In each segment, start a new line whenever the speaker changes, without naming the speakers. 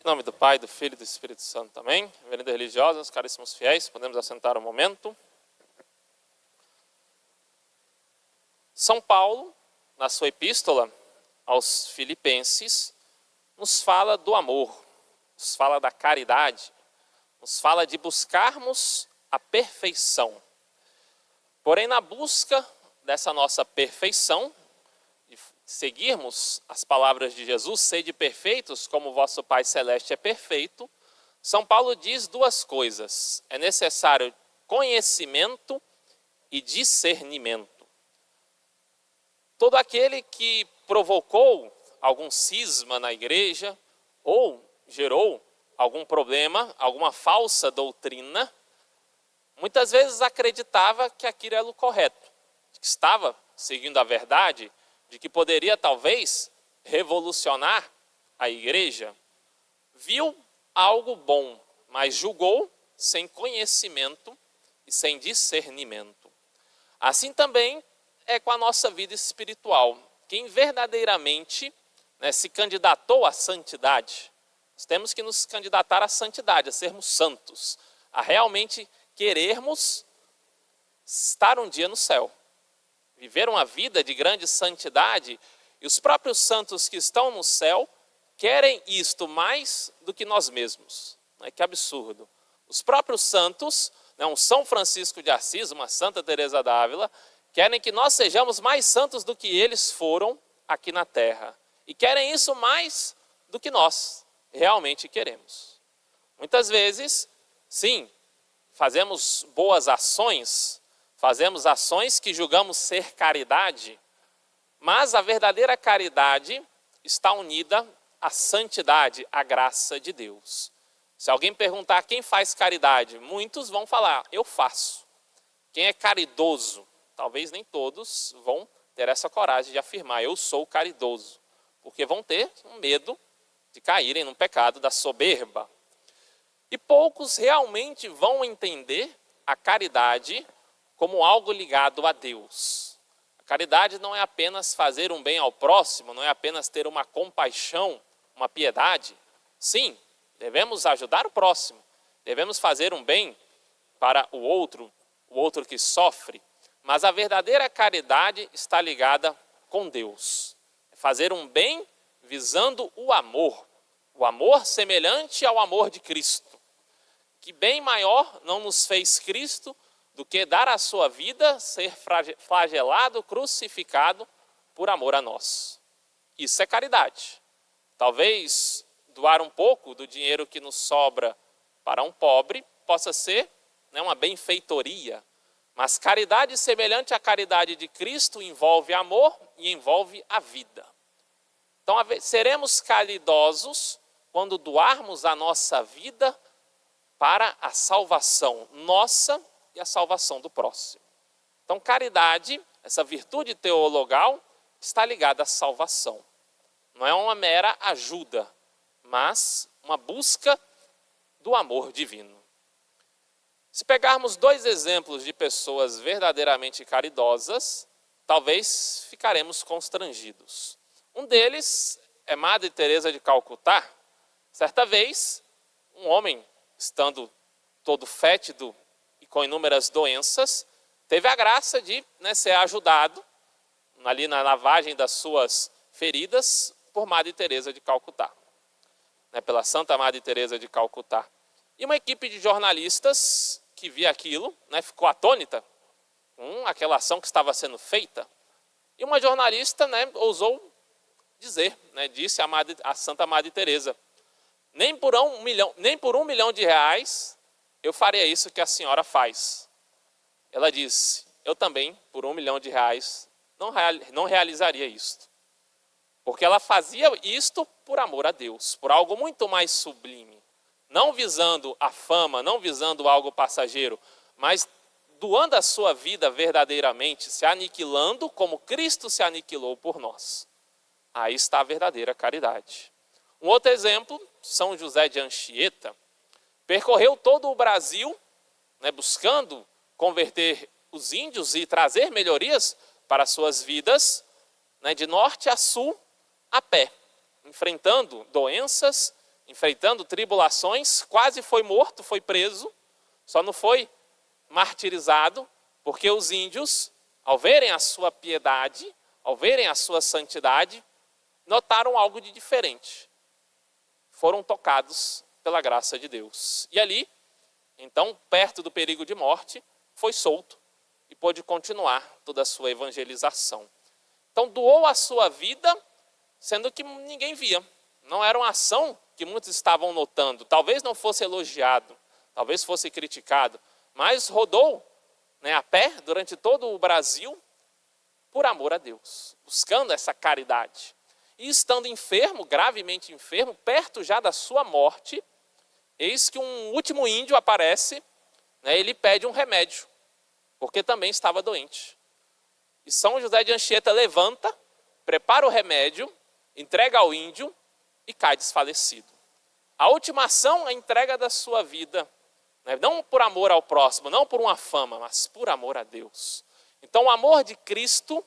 Em nome do Pai, do Filho e do Espírito Santo também. Reverenda religiosa, meus caríssimos fiéis, podemos assentar um momento. São Paulo, na sua epístola aos Filipenses, nos fala do amor, nos fala da caridade, nos fala de buscarmos a perfeição. Porém, na busca dessa nossa perfeição, de seguirmos as palavras de Jesus, sede perfeitos como vosso Pai Celeste é perfeito, São Paulo diz duas coisas: é necessário conhecimento e discernimento. Todo aquele que provocou algum cisma na igreja ou gerou algum problema, alguma falsa doutrina, muitas vezes acreditava que aquilo era o correto, que estava seguindo a verdade, de que poderia talvez revolucionar a igreja. Viu algo bom, mas julgou sem conhecimento e sem discernimento. Assim também é com a nossa vida espiritual. Quem verdadeiramente se candidatou à santidade, nós temos que nos candidatar à santidade, a sermos santos, a realmente querermos estar um dia no céu, viver uma vida de grande santidade, e os próprios santos que estão no céu querem isto mais do que nós mesmos. Que absurdo. Os próprios santos, um São Francisco de Assis, uma Santa Teresa d'Ávila, querem que nós sejamos mais santos do que eles foram aqui na terra. E querem isso mais do que nós realmente queremos. Muitas vezes, sim, fazemos boas ações, fazemos ações que julgamos ser caridade, mas a verdadeira caridade está unida à santidade, à graça de Deus. Se alguém perguntar quem faz caridade, muitos vão falar, eu faço. Quem é caridoso? Talvez nem todos vão ter essa coragem de afirmar, eu sou caridoso, porque vão ter um medo de caírem no pecado da soberba. E poucos realmente vão entender a caridade como algo ligado a Deus. A caridade não é apenas fazer um bem ao próximo, não é apenas ter uma compaixão, uma piedade. Sim, devemos ajudar o próximo, devemos fazer um bem para o outro que sofre, mas a verdadeira caridade está ligada com Deus. É fazer um bem visando o amor semelhante ao amor de Cristo. Que bem maior não nos fez Cristo do que dar a sua vida, ser flagelado, crucificado por amor a nós. Isso é caridade. Talvez doar um pouco do dinheiro que nos sobra para um pobre possa ser uma benfeitoria, mas caridade semelhante à caridade de Cristo envolve amor e envolve a vida. Então seremos caridosos quando doarmos a nossa vida para a salvação nossa e a salvação do próximo. Então caridade, essa virtude teologal, está ligada à salvação. Não é uma mera ajuda, mas uma busca do amor divino. Se pegarmos dois exemplos de pessoas verdadeiramente caridosas, talvez ficaremos constrangidos. Um deles é Madre Teresa de Calcutá. Certa vez, um homem, estando todo fétido e com inúmeras doenças, teve a graça de ser ajudado ali na lavagem das suas feridas por Madre Teresa de Calcutá, pela Santa Madre Teresa de Calcutá. E uma equipe de jornalistas que via aquilo, ficou atônita com aquela ação que estava sendo feita. E uma jornalista ousou dizer, disse a Santa Madre Teresa, nem por um milhão de reais eu faria isso que a senhora faz. Ela disse, eu também, por 1 milhão de reais, não realizaria isto. Porque ela fazia isto por amor a Deus, por algo muito mais sublime. Não visando a fama, não visando algo passageiro, mas doando a sua vida verdadeiramente, se aniquilando como Cristo se aniquilou por nós. Aí está a verdadeira caridade. Um outro exemplo, São José de Anchieta, percorreu todo o Brasil, buscando converter os índios e trazer melhorias para suas vidas, de norte a sul, a pé, enfrentando doenças enfrentando tribulações, quase foi morto, foi preso, só não foi martirizado, porque os índios, ao verem a sua piedade, ao verem a sua santidade, notaram algo de diferente. Foram tocados pela graça de Deus. E ali, então, perto do perigo de morte, foi solto e pôde continuar toda a sua evangelização. Então, doou a sua vida, sendo que ninguém via. Não era uma ação que muitos estavam notando. Talvez não fosse elogiado, talvez fosse criticado, mas rodou, a pé durante todo o Brasil por amor a Deus, buscando essa caridade. E estando enfermo, gravemente enfermo, perto já da sua morte, eis que um último índio aparece, ele pede um remédio, porque também estava doente. E São José de Anchieta levanta, prepara o remédio, entrega ao índio e cai desfalecido. A última ação é a entrega da sua vida, não por amor ao próximo, não por uma fama, mas por amor a Deus. Então o amor de Cristo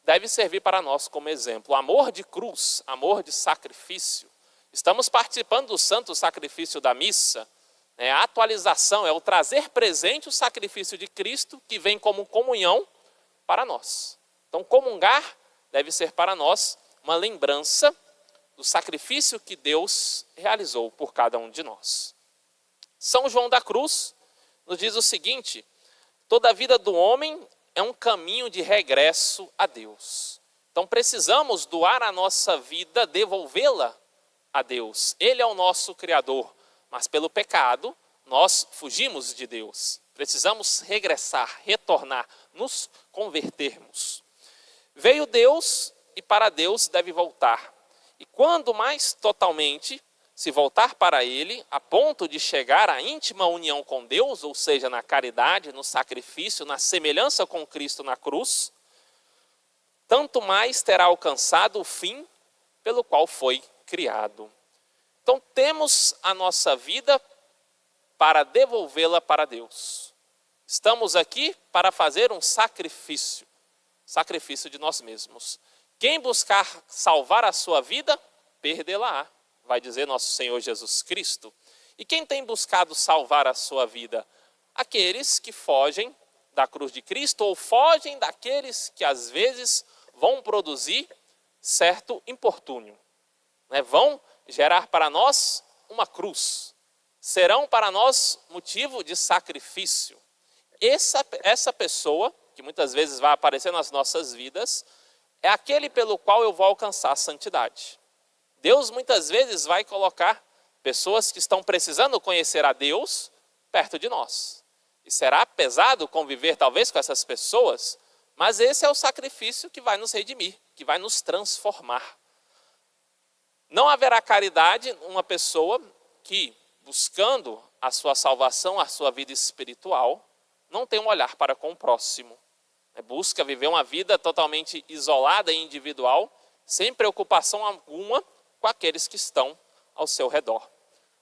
deve servir para nós como exemplo. O amor de cruz, amor de sacrifício. Estamos participando do santo sacrifício da missa. A atualização é o trazer presente o sacrifício de Cristo que vem como comunhão para nós. Então comungar deve ser para nós uma lembrança do sacrifício que Deus realizou por cada um de nós. São João da Cruz nos diz o seguinte: toda a vida do homem é um caminho de regresso a Deus. Então precisamos doar a nossa vida, devolvê-la a Deus. Ele é o nosso Criador, mas pelo pecado nós fugimos de Deus. Precisamos regressar, retornar, nos convertermos. Veio Deus e para Deus deve voltar. E quando mais totalmente se voltar para Ele, a ponto de chegar à íntima união com Deus, ou seja, na caridade, no sacrifício, na semelhança com Cristo na cruz, tanto mais terá alcançado o fim pelo qual foi criado. Então temos a nossa vida para devolvê-la para Deus. Estamos aqui para fazer um sacrifício de nós mesmos. Quem buscar salvar a sua vida, perdê-la-á, vai dizer nosso Senhor Jesus Cristo. E quem tem buscado salvar a sua vida? Aqueles que fogem da cruz de Cristo ou fogem daqueles que às vezes vão produzir certo importúnio. Vão gerar para nós uma cruz. Serão para nós motivo de sacrifício. Essa pessoa, que muitas vezes vai aparecer nas nossas vidas, é aquele pelo qual eu vou alcançar a santidade. Deus muitas vezes vai colocar pessoas que estão precisando conhecer a Deus perto de nós. E será pesado conviver talvez com essas pessoas, mas esse é o sacrifício que vai nos redimir, que vai nos transformar. Não haverá caridade uma pessoa que, buscando a sua salvação, a sua vida espiritual, não tem um olhar para com o próximo. Busca viver uma vida totalmente isolada e individual, sem preocupação alguma com aqueles que estão ao seu redor.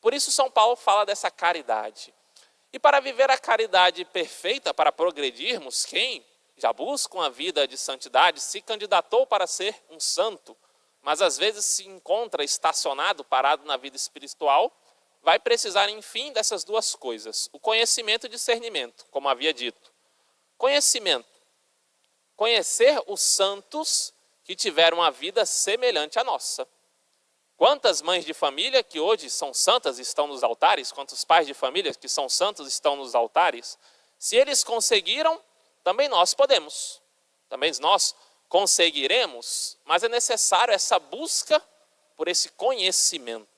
Por isso São Paulo fala dessa caridade. E para viver a caridade perfeita, para progredirmos, quem já busca uma vida de santidade, se candidatou para ser um santo, mas às vezes se encontra estacionado, parado na vida espiritual, vai precisar, enfim, dessas duas coisas. O conhecimento e o discernimento, como havia dito. Conhecimento. Conhecer os santos que tiveram uma vida semelhante à nossa. Quantas mães de família que hoje são santas estão nos altares, quantos pais de família que são santos estão nos altares, se eles conseguiram, também nós podemos. Também nós conseguiremos, mas é necessário essa busca por esse conhecimento.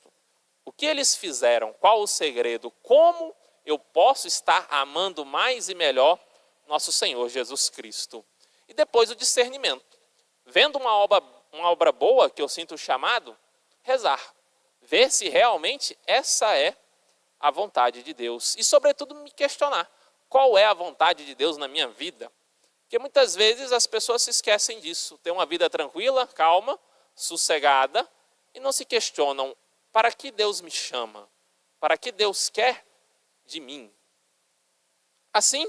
O que eles fizeram? Qual o segredo? Como eu posso estar amando mais e melhor nosso Senhor Jesus Cristo? E depois o discernimento. Vendo uma obra boa que eu sinto chamado, rezar. Ver se realmente essa é a vontade de Deus. E sobretudo me questionar. Qual é a vontade de Deus na minha vida? Porque muitas vezes as pessoas se esquecem disso. Tem uma vida tranquila, calma, sossegada. E não se questionam. Para que Deus me chama? Para que Deus quer de mim? Assim,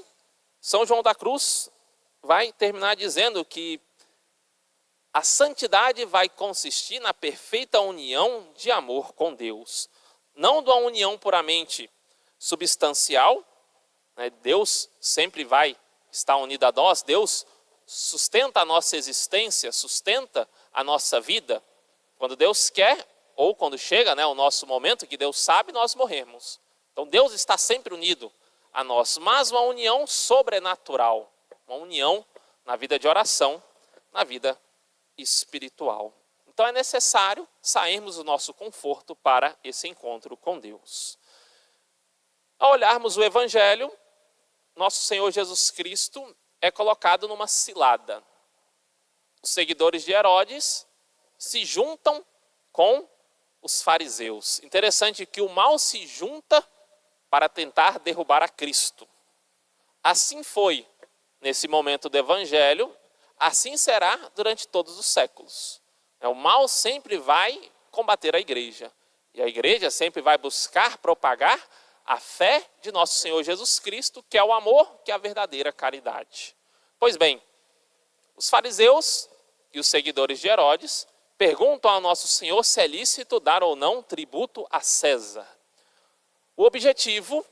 São João da Cruz vai terminar dizendo que A santidade vai consistir na perfeita união de amor com Deus. Não de uma união puramente substancial, né? Deus sempre vai estar unido a nós, Deus sustenta a nossa existência, sustenta a nossa vida. Quando Deus quer, ou quando chega, né, o nosso momento que Deus sabe, nós morremos. Então Deus está sempre unido a nós, mas uma união sobrenatural, uma união na vida de oração, na vida espiritual. Então é necessário sairmos do nosso conforto para esse encontro com Deus. Ao olharmos o Evangelho, nosso Senhor Jesus Cristo é colocado numa cilada. Os seguidores de Herodes se juntam com os fariseus. Interessante que o mal se junta para tentar derrubar a Cristo. Assim foi nesse momento do Evangelho, assim será durante todos os séculos. O mal sempre vai combater a igreja. E a igreja sempre vai buscar propagar a fé de nosso Senhor Jesus Cristo, que é o amor, que é a verdadeira caridade. Pois bem, os fariseus e os seguidores de Herodes perguntam ao nosso Senhor se é lícito dar ou não tributo a César. O objetivo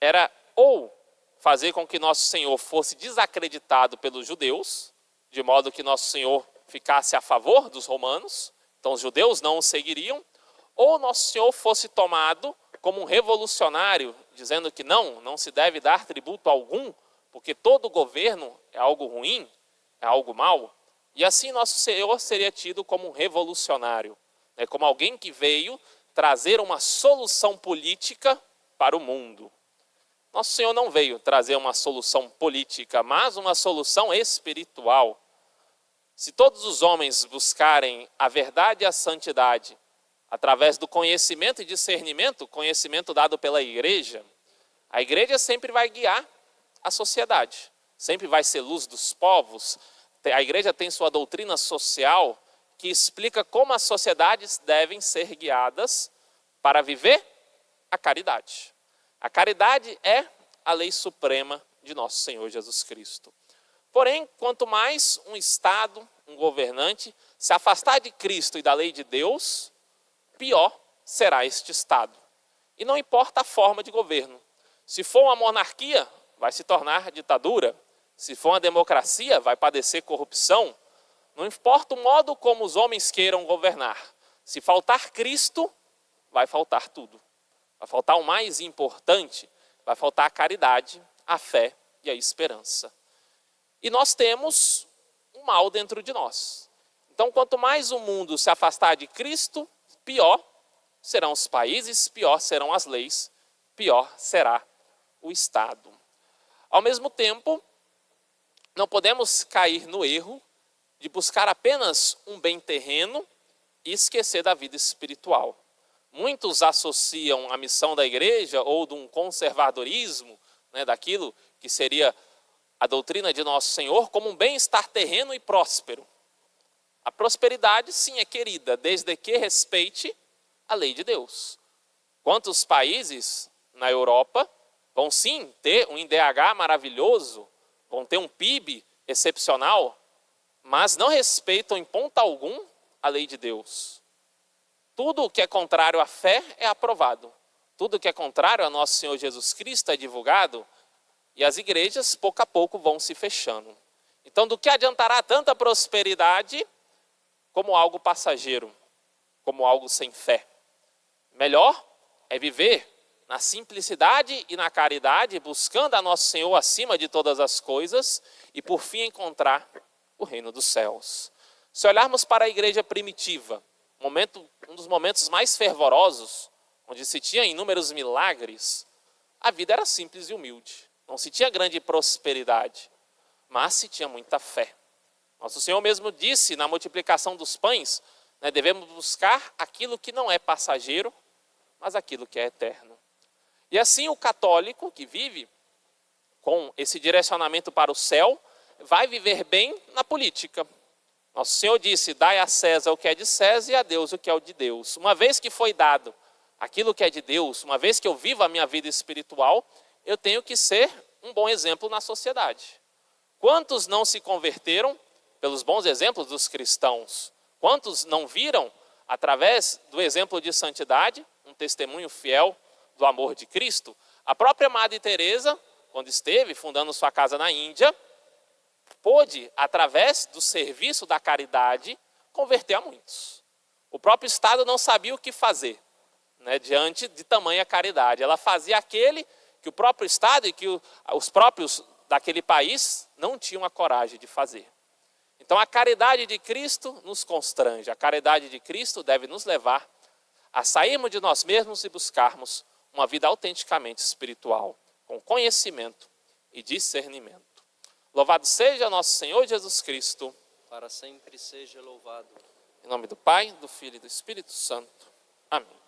era ou fazer com que nosso Senhor fosse desacreditado pelos judeus, de modo que nosso Senhor ficasse a favor dos romanos, então os judeus não o seguiriam, ou nosso Senhor fosse tomado como um revolucionário, dizendo que não se deve dar tributo algum, porque todo governo é algo ruim, é algo mau, e assim nosso Senhor seria tido como um revolucionário, né, como alguém que veio trazer uma solução política para o mundo. Nosso Senhor não veio trazer uma solução política, mas uma solução espiritual. Se todos os homens buscarem a verdade e a santidade, através do conhecimento e discernimento, conhecimento dado pela igreja, a igreja sempre vai guiar a sociedade, sempre vai ser luz dos povos. A igreja tem sua doutrina social que explica como as sociedades devem ser guiadas para viver a caridade. A caridade é a lei suprema de nosso Senhor Jesus Cristo. Porém, quanto mais um Estado, um governante, se afastar de Cristo e da lei de Deus, pior será este Estado. E não importa a forma de governo. Se for uma monarquia, vai se tornar ditadura. Se for uma democracia, vai padecer corrupção. Não importa o modo como os homens queiram governar. Se faltar Cristo, vai faltar tudo. Vai faltar o mais importante, vai faltar a caridade, a fé e a esperança. E nós temos um mal dentro de nós. Então, quanto mais o mundo se afastar de Cristo, pior serão os países, pior serão as leis, pior será o Estado. Ao mesmo tempo, não podemos cair no erro de buscar apenas um bem terreno e esquecer da vida espiritual. Muitos associam a missão da igreja ou de um conservadorismo, né, daquilo que seria a doutrina de nosso Senhor, como um bem-estar terreno e próspero. A prosperidade, sim, é querida, desde que respeite a lei de Deus. Quantos países na Europa vão sim ter um IDH maravilhoso, vão ter um PIB excepcional, mas não respeitam em ponto algum a lei de Deus. Tudo o que é contrário à fé é aprovado. Tudo o que é contrário a nosso Senhor Jesus Cristo é divulgado e as igrejas, pouco a pouco, vão se fechando. Então, do que adiantará tanta prosperidade como algo passageiro, como algo sem fé? Melhor é viver na simplicidade e na caridade, buscando a nosso Senhor acima de todas as coisas e, por fim, encontrar o reino dos céus. Se olharmos para a igreja primitiva, um dos momentos mais fervorosos, onde se tinha inúmeros milagres, a vida era simples e humilde. Não se tinha grande prosperidade, mas se tinha muita fé. Nosso Senhor mesmo disse na multiplicação dos pães, né, devemos buscar aquilo que não é passageiro, mas aquilo que é eterno. E assim o católico que vive com esse direcionamento para o céu, vai viver bem na política. Nosso Senhor disse, dai a César o que é de César e a Deus o que é o de Deus. Uma vez que foi dado aquilo que é de Deus, uma vez que eu vivo a minha vida espiritual, eu tenho que ser um bom exemplo na sociedade. Quantos não se converteram pelos bons exemplos dos cristãos. Quantos não viram, através do exemplo de santidade, um testemunho fiel do amor de Cristo? A própria Madre Teresa, quando esteve fundando sua casa na Índia, pôde, através do serviço da caridade, converter a muitos. O próprio Estado não sabia o que fazer, né, diante de tamanha caridade. Ela fazia aquele que o próprio Estado e que os próprios daquele país não tinham a coragem de fazer. Então a caridade de Cristo nos constrange, a caridade de Cristo deve nos levar a sairmos de nós mesmos e buscarmos uma vida autenticamente espiritual, com conhecimento e discernimento. Louvado seja nosso Senhor Jesus Cristo.
Para sempre seja louvado.
Em nome do Pai, do Filho e do Espírito Santo. Amém.